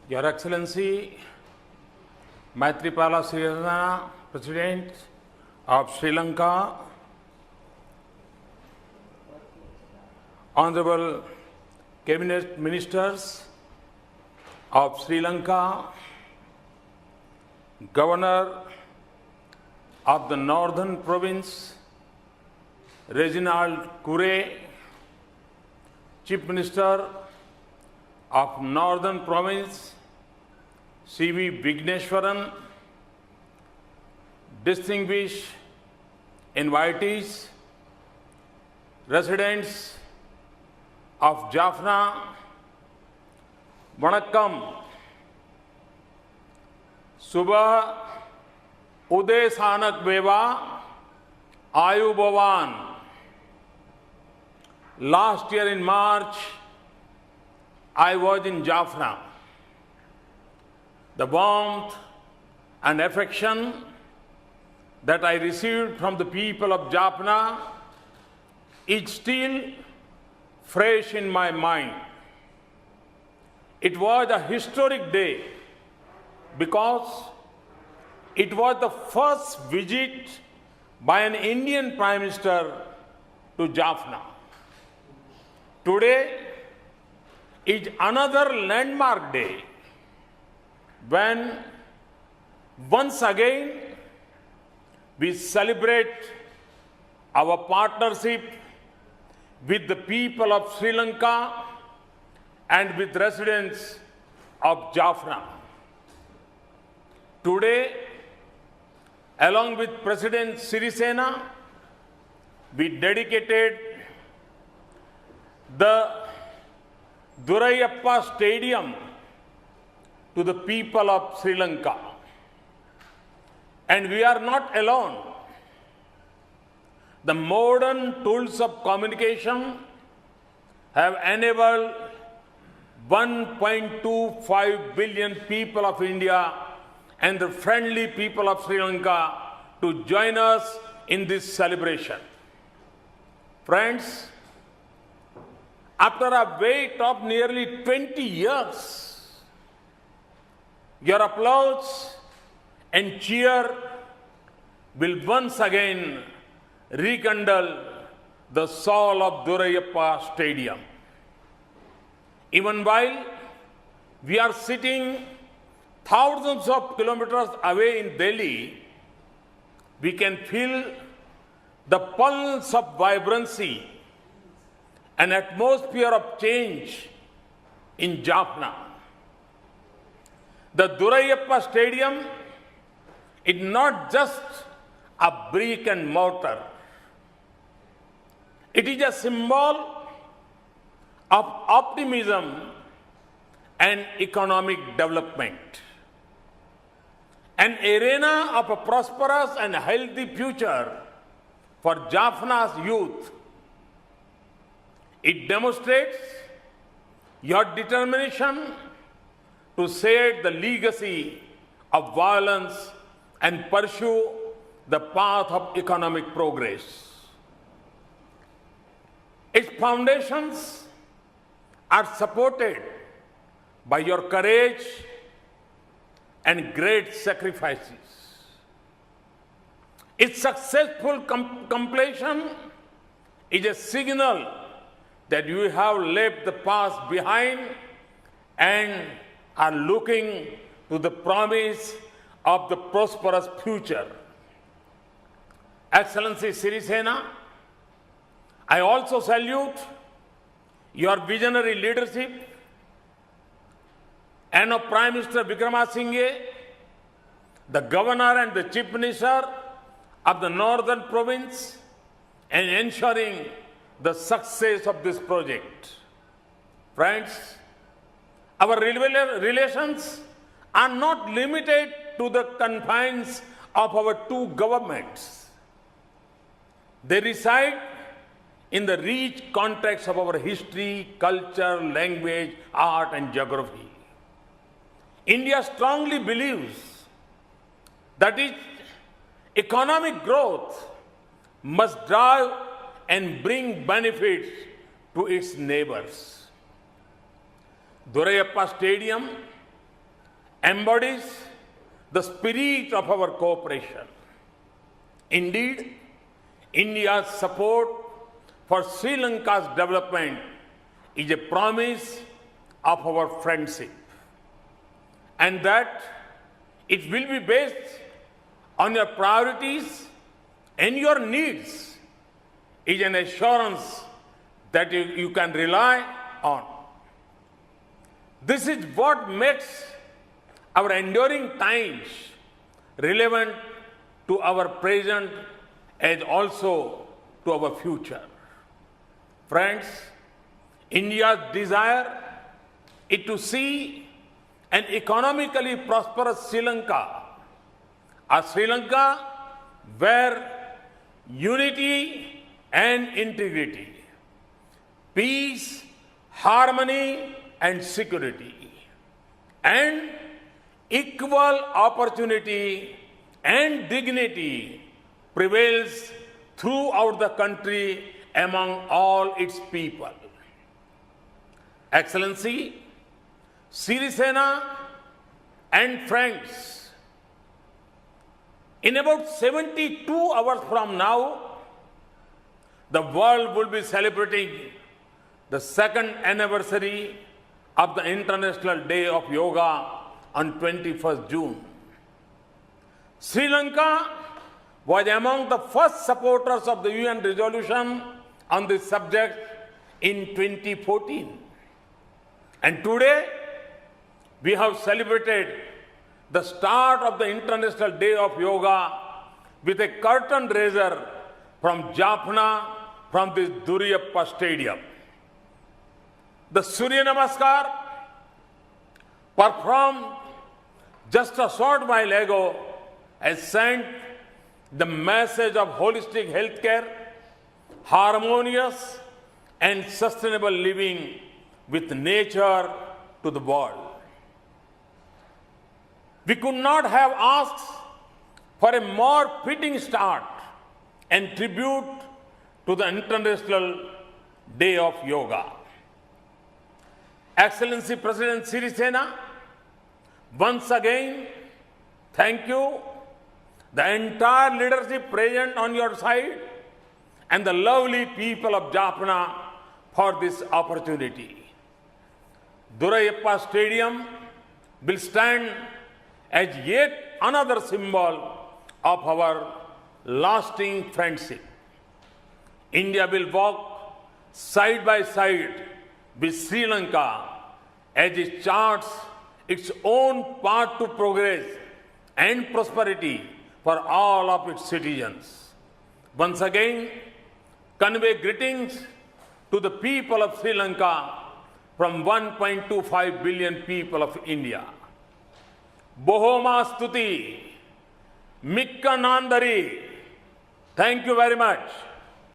Your Excellency, Maithripala Sirisena, President of Sri Lanka, Honorable Cabinet Ministers of Sri Lanka, Governor of the Northern Province, Reginald Kure, Chief Minister of Northern Province, C.V. Vigneswaran, distinguished invitees, residents of Jaffna, Vanakkam. सुबह उदय सानक बेवा आयु भवान. Last year in March, I was in Jaffna. The warmth and affection that I received from the people of Jaffna is still fresh in my mind. It was a historic day because it was the first visit by an Indian Prime Minister to Jaffna. Today is another landmark day when once again we celebrate our partnership with the people of Sri Lanka and with residents of Jaffna. Today, along with President Sirisena, we dedicated the Duraiappa Stadium to the people of Sri Lanka. And we are not alone. The modern tools of communication have enabled 1.25 billion people of India and the friendly people of Sri Lanka to join us in this celebration. Friends, after a wait of nearly 20 years, your applause and cheer will once again rekindle the soul of Duraiappa Stadium. Even while we are sitting thousands of kilometers away in Delhi, we can feel the pulse of vibrancy, an atmosphere of change in Jaffna. The Duraiappa Stadium is not just a brick and mortar. It is a symbol of optimism and economic development, an arena of a prosperous and healthy future for Jaffna's youth. It demonstrates your determination to share the legacy of violence and pursue the path of economic progress. Its foundations are supported by your courage and great sacrifices. Its successful completion is a signal that you have left the past behind and are looking to the promise of the prosperous future. Excellency Sirisena, I also salute your visionary leadership and of Prime Minister Wickramasinghe, the Governor and the Chief Minister of the Northern Province, in ensuring the success of this project. Friends, our relations are not limited to the confines of our two governments. They reside in the rich context of our history, culture, language, art, and geography. India strongly believes that its economic growth must drive and bring benefits to its neighbors. Duraiappa Stadium embodies the spirit of our cooperation. Indeed, India's support for Sri Lanka's development is a promise of our friendship, and that it will be based on your priorities and your needs is an assurance that you can rely on. This is what makes our enduring times relevant to our present and also to our future. Friends, India's desire is to see an economically prosperous Sri Lanka, a Sri Lanka where unity and integrity, peace, harmony and security, and equal opportunity and dignity prevails throughout the country among all its people. Excellency, Sirisena and friends, in about 72 hours from now, the world will be celebrating the second anniversary of the International Day of Yoga on 21st June. Sri Lanka was among the first supporters of the UN resolution on this subject in 2014. And today, we have celebrated the start of the International Day of Yoga with a curtain raiser from Jaffna from the Duriyappa Stadium. The Surya Namaskar, performed just a short while ago, has sent the message of holistic healthcare, harmonious and sustainable living with nature to the world. We could not have asked for a more fitting start and tribute to the International Day of Yoga. Excellency President Sirisena, once again, thank you, the entire leadership present on your side, and the lovely people of Jaffna for this opportunity. Duriyappa Stadium will stand as yet another symbol of our lasting friendship. India will walk side by side with Sri Lanka as it charts its own path to progress and prosperity for all of its citizens. Once again, convey greetings to the people of Sri Lanka from 1.25 billion people of India. Bohoma Stuti, Mikka Nandari. Thank you very much.